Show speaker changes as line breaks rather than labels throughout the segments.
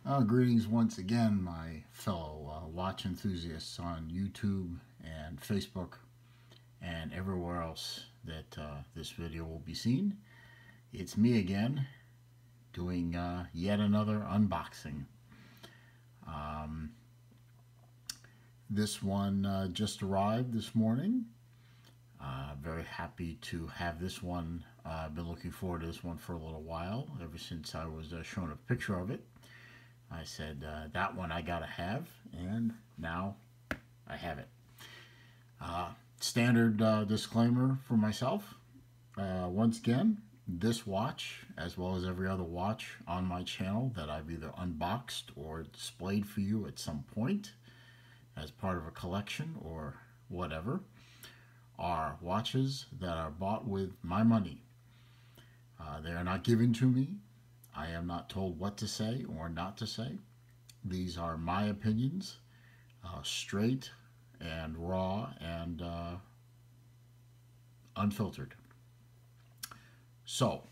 Greetings once again, my fellow watch enthusiasts on YouTube and Facebook and everywhere else that this video will be seen. It's me again doing yet another unboxing. This one just arrived this morning. Very happy to have this one. I've been looking forward to this one for a little while, ever since I was shown a picture of it. I said, that one I gotta have, and now I have it. Standard disclaimer for myself. Once again, this watch, as well as every other watch on my channel that I've either unboxed or displayed for you at some point as part of a collection or whatever, are watches that are bought with my money. They are not given to me. I am not told what to say or not to say. These are my opinions, straight and raw and unfiltered. So,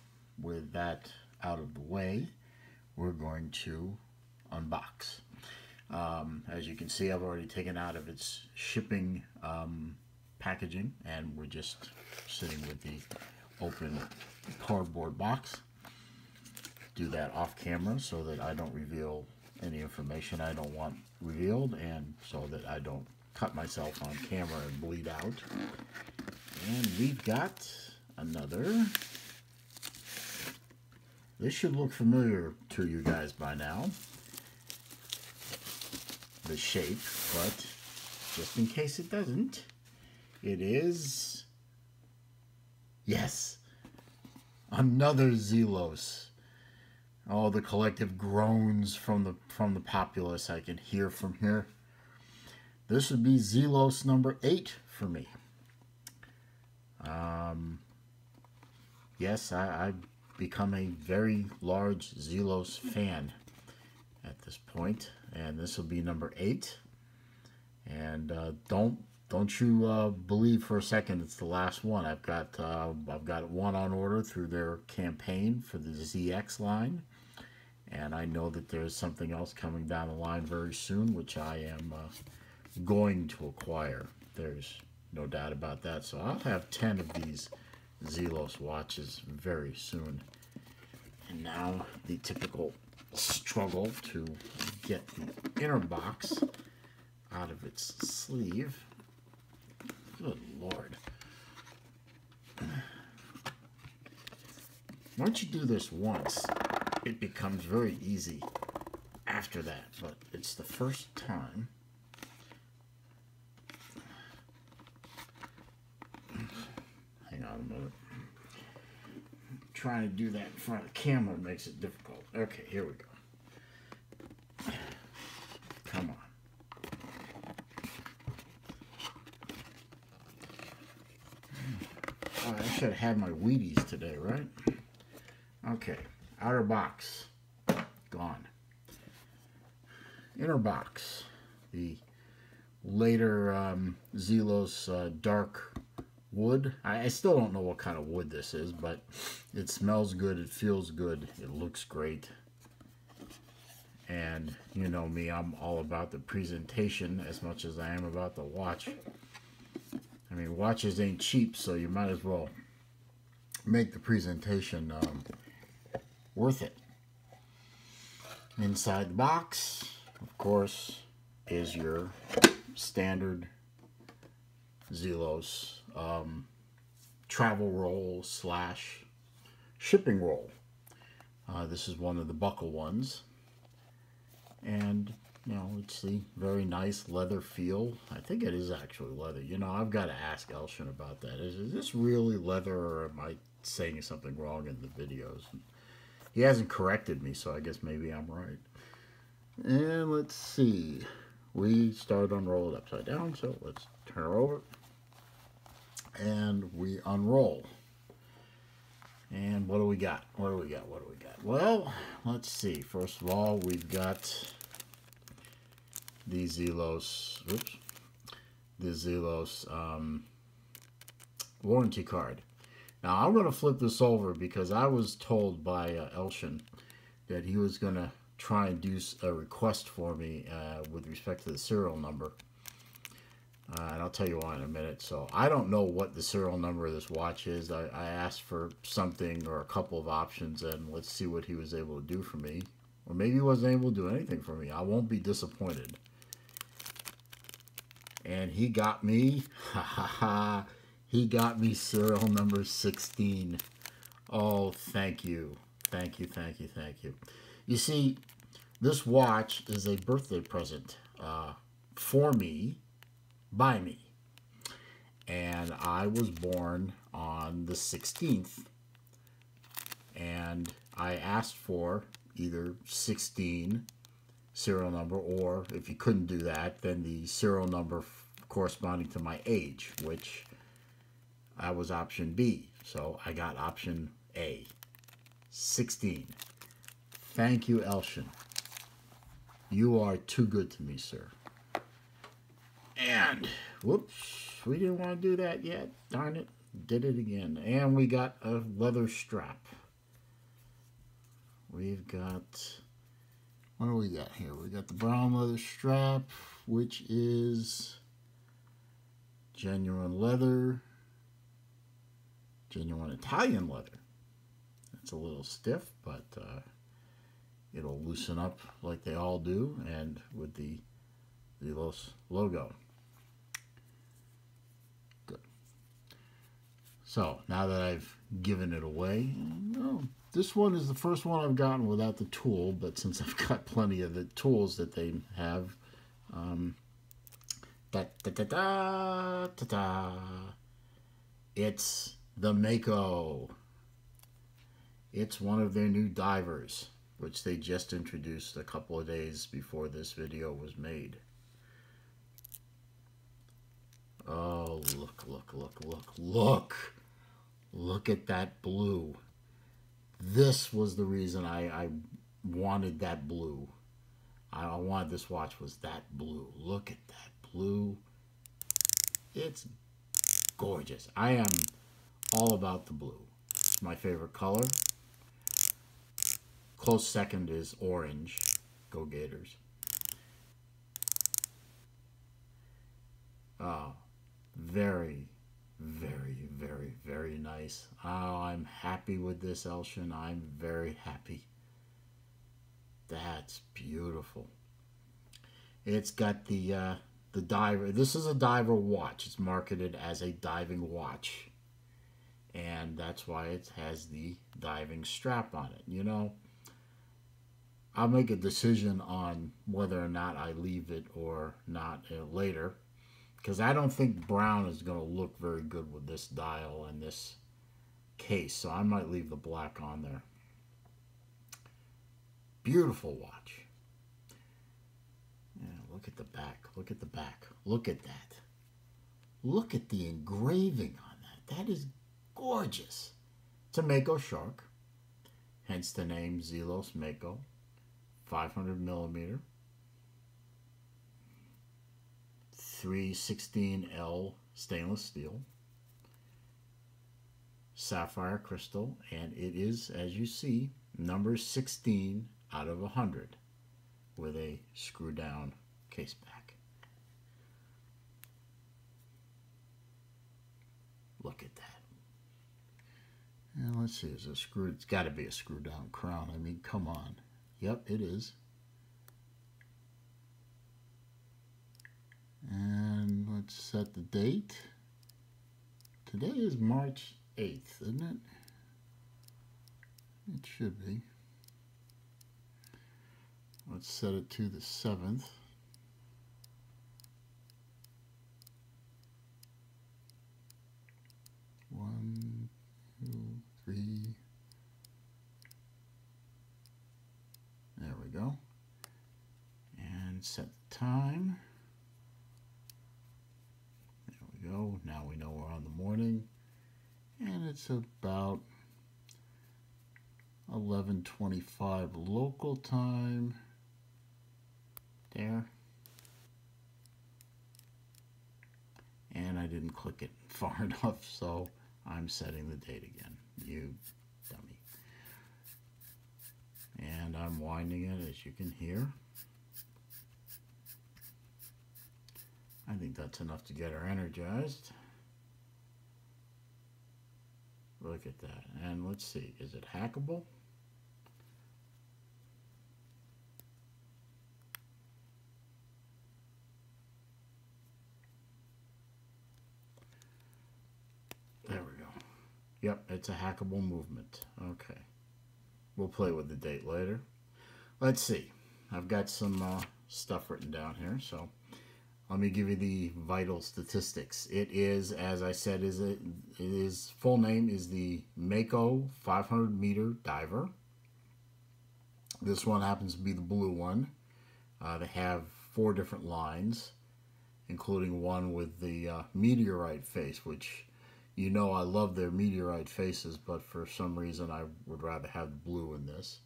with that out of the way, we're going to unbox. As you can see, I've already taken out of its shipping packaging, and we're just sitting with the open cardboard box. Do that off camera so that I don't reveal any information I don't want revealed, and so that I don't cut myself on camera and bleed out. And we've got another. This should look familiar to you guys by now, the shape, but just in case it doesn't, it is, yes, another Zelos. Oh, the collective groans from the populace I can hear from here. This would be Zelos number 8 for me. Yes, I've become a very large Zelos fan at this point, and this will be number 8. And don't you believe for a second it's the last one. I've got one on order through their campaign for the ZX line. And I know that there's something else coming down the line very soon, which I am going to acquire. There's no doubt about that. So I'll have 10 of these Zelos watches very soon. And now the typical struggle to get the inner box out of its sleeve. Good Lord. Once you do this once, it becomes very easy after that, but it's the first time. Hang on a minute. Trying to do that in front of the camera makes it difficult. Okay, here we go. Come on. Oh, I should have had my Wheaties today, right? Okay. Outer box, gone. Inner box, the later Zelos dark wood. I still don't know what kind of wood this is, but it smells good, it feels good, it looks great. And you know me, I'm all about the presentation as much as I am about the watch. I mean, watches ain't cheap, so you might as well make the presentation worth it. Inside the box, of course, is your standard Zelos travel roll / shipping roll. This is one of the buckle ones, and you know, it's the very nice leather feel. I think it is actually leather. You know, I've got to ask Elshin about that. Is this really leather, or am I saying something wrong in the videos? He hasn't corrected me, so I guess maybe I'm right. And let's see. We started to unroll it upside down, so let's turn her over. And we unroll. And what do we got? What do we got? What do we got? Well, let's see. First of all, we've got the Zelos, warranty card. Now, I'm going to flip this over because I was told by Elshin that he was going to try and do a request for me with respect to the serial number. And I'll tell you why in a minute. So I don't know what the serial number of this watch is. I asked for something or a couple of options, and let's see what he was able to do for me. Or maybe he wasn't able to do anything for me. I won't be disappointed. And he got me, ha ha ha, he got me serial number 16. Oh, thank you. Thank you, thank you, thank you. You see, this watch is a birthday present for me, by me. And I was born on the 16th. And I asked for either 16 serial number, or if you couldn't do that, then the serial number corresponding to my age, which I was option B. So I got option A, 16. Thank you, Elshin. You are too good to me, sir. And, whoops, we didn't want to do that yet. Darn it, did it again. And we got a leather strap. We've got, what do we got here? We got the brown leather strap, which is genuine leather, genuine Italian leather. It's a little stiff, but it'll loosen up like they all do, and with the Zelos logo. Good. So now that I've given it away, this one is the first one I've gotten without the tool, but since I've got plenty of the tools that they have, it's the Mako. It's one of their new divers, which they just introduced a couple of days before this video was made. Oh, look, look, look, look, look. Look at that blue. This was the reason I wanted that blue. I wanted this watch was that blue. Look at that blue. It's gorgeous. I am all about the blue. It's my favorite color. Close second is orange. Go Gators. Oh, very, very, very, very nice. Oh, I'm happy with this, Elshin. I'm very happy. That's beautiful. It's got the diver. This is a diver watch. It's marketed as a diving watch, and that's why it has the diving strap on it. You know, I'll make a decision on whether or not I leave it or not later, because I don't think brown is going to look very good with this dial and this case, so I might leave the black on there. Beautiful watch. Yeah, look at the back. Look at the back. Look at that. Look at the engraving on that. That is gorgeous. It's a Mako shark, hence the name Zelos Mako. 500 millimeter. 316L stainless steel. Sapphire crystal, and it is, as you see, number 16 out of 100 with a screw down case back. Look at that. And let's see, is a screw, it's got to be a screw down crown. I mean, come on. Yep, it is. And let's set the date. Today is March 8th, isn't it? It should be. Let's set it to the 7th. One, two, three. There we go. And set the time. There we go. Now we know we're on the morning. And it's about 11:25 local time. There. And I didn't click it far enough, so I'm setting the date again. You dummy. And I'm winding it, as you can hear. I think that's enough to get her energized. Look at that. And let's see, is it hackable? There we go. Yep, it's a hackable movement. Okay. We'll play with the date later. Let's see. I've got some stuff written down here, so let me give you the vital statistics. It is, as I said, his full name is the Mako 500 meter diver. This one happens to be the blue one. They have 4 different lines, including one with the meteorite face, which, you know, I love their meteorite faces, but for some reason I would rather have the blue in this.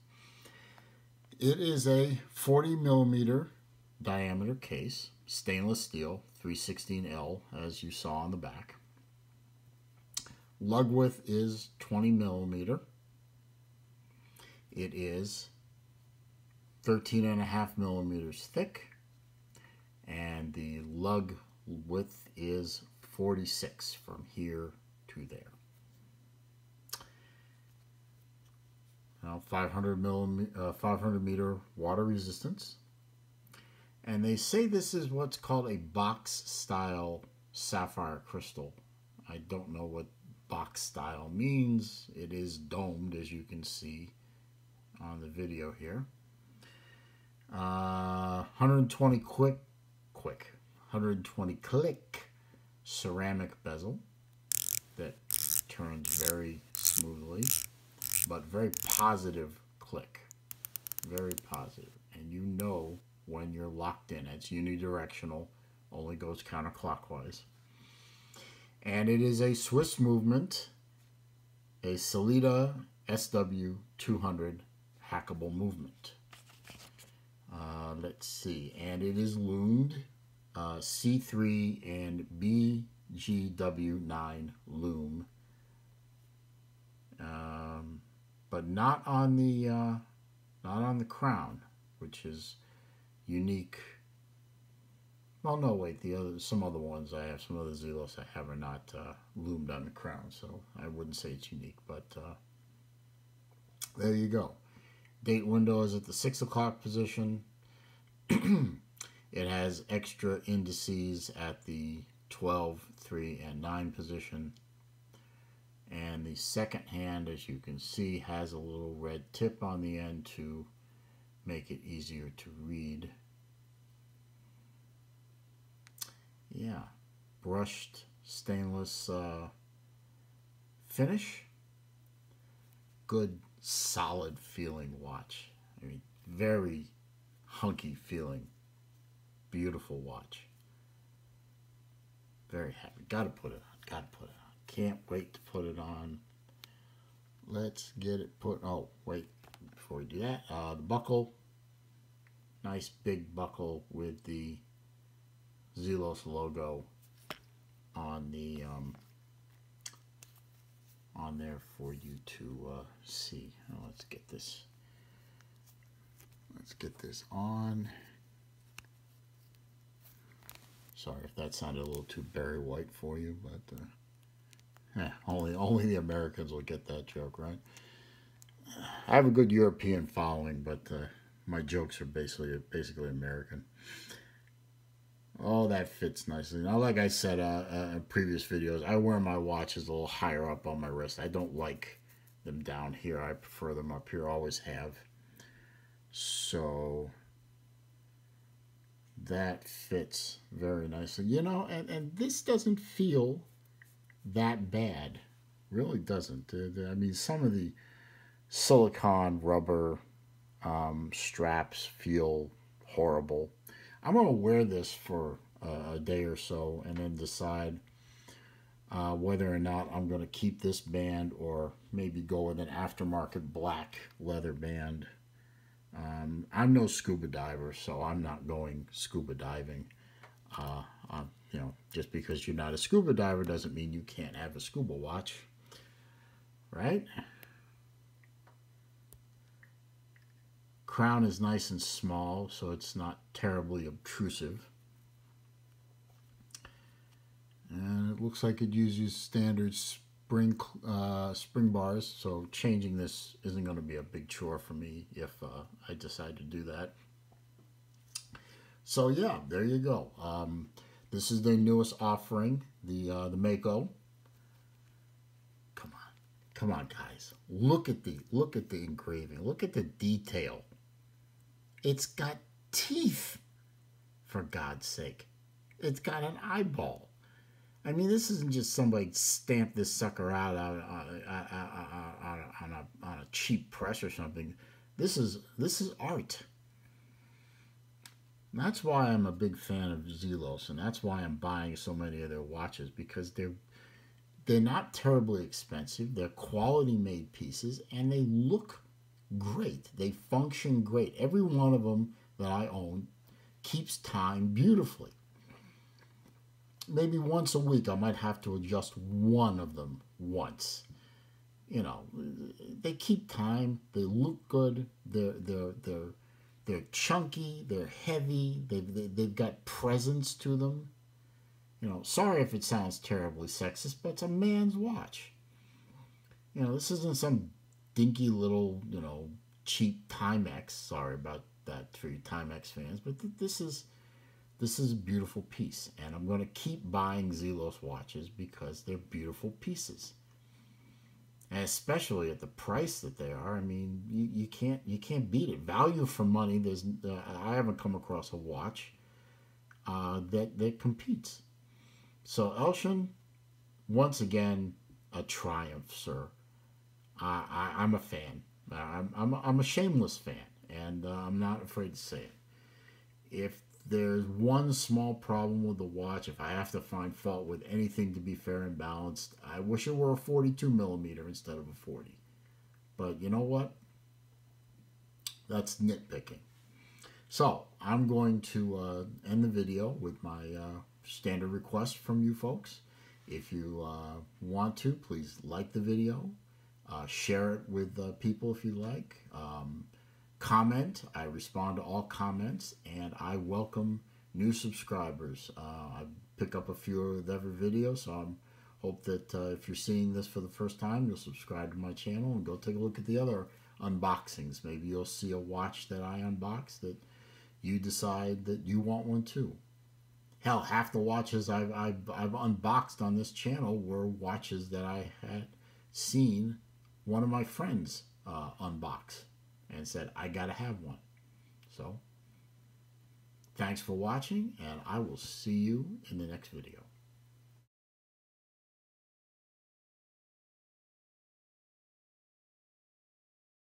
It is a 40 millimeter diameter case, stainless steel, 316L, as you saw on the back. Lug width is 20 millimeter. It is 13.5 millimeters thick, and the lug width is 46 from here to there. Now 500 meter water resistance. And they say this is what's called a box style sapphire crystal. I don't know what box style means. It is domed, as you can see on the video here. 120 click ceramic bezel that turns very smoothly, but very positive click. Very positive. And you know when you're locked in. It's unidirectional, only goes counterclockwise. And it is a Swiss movement, a Sellita SW200 hackable movement. Let's see, and it is loomed C3 and BGW9 loom, but not on the crown, which is unique. Well, no, wait, some other ones I have, some other Zelos I have are not loomed on the crown, so I wouldn't say it's unique, but there you go. Date window is at the 6 o'clock position. It has extra indices at the 12, 3, and 9 position. And the second hand, as you can see, has a little red tip on the end to make it easier to read. Yeah, brushed stainless finish. Good, solid feeling watch. I mean, very hunky feeling. Beautiful watch. Very happy. Gotta put it on. Gotta put it on. Can't wait to put it on. Let's get it put. Oh, wait. Before we do that, the buckle. Nice big buckle with the Zelos logo on the on there for you to see. Now let's get this. Let's get this on. Sorry if that sounded a little too Barry White for you, but only the Americans will get that joke, right? I have a good European following, but my jokes are basically American. Oh, that fits nicely. Now, like I said in previous videos, I wear my watches a little higher up on my wrist. I don't like them down here. I prefer them up here, always have. So that fits very nicely. You know, and this doesn't feel that bad. Really doesn't. I mean, some of the silicone rubber straps feel horrible. I'm going to wear this for a day or so and then decide whether or not I'm going to keep this band or maybe go with an aftermarket black leather band. I'm no scuba diver, so I'm not going scuba diving. You know, just because you're not a scuba diver doesn't mean you can't have a scuba watch, right? Crown is nice and small, so it's not terribly obtrusive. And it looks like it uses standard spring bars, so changing this isn't going to be a big chore for me if I decide to do that. So yeah, there you go. This is their newest offering, the Mako. Come on, guys! Look at the engraving. Look at the detail. It's got teeth, for God's sake. It's got an eyeball. I mean, this isn't just somebody stamped this sucker out on a cheap press or something. This is art. And that's why I'm a big fan of Zelos, and that's why I'm buying so many of their watches, because they're not terribly expensive. They're quality made pieces, and they look great. They function great. Every one of them that I own keeps time beautifully. Maybe once a week I might have to adjust one of them once. You know, they keep time. They look good. They're chunky. They're heavy. They've got presence to them. You know, sorry if it sounds terribly sexist, but it's a man's watch. You know, this isn't some dinky little, you know, cheap Timex. Sorry about that for you Timex fans, but this is a beautiful piece, and I'm going to keep buying Zelos watches because they're beautiful pieces, and especially at the price that they are. I mean, you can't beat it. Value for money. I haven't come across a watch that competes. So Elshin, once again, a triumph, sir. I'm a fan. I'm a shameless fan, and I'm not afraid to say it. If there's one small problem with the watch, if I have to find fault with anything to be fair and balanced, I wish it were a 42 millimeter instead of a 40. But you know what? That's nitpicking. So I'm going to end the video with my standard request from you folks. If you want to, please like the video. Share it with people if you like. Comment. I respond to all comments, and I welcome new subscribers. I pick up a few of every video, so I hope that if you're seeing this for the first time, you'll subscribe to my channel and go take a look at the other unboxings. Maybe you'll see a watch that I unbox that you decide that you want one too. Hell, half the watches I've unboxed on this channel were watches that I had seen one of my friends unbox and said, I gotta have one. So, thanks for watching, and I will see you in the next video.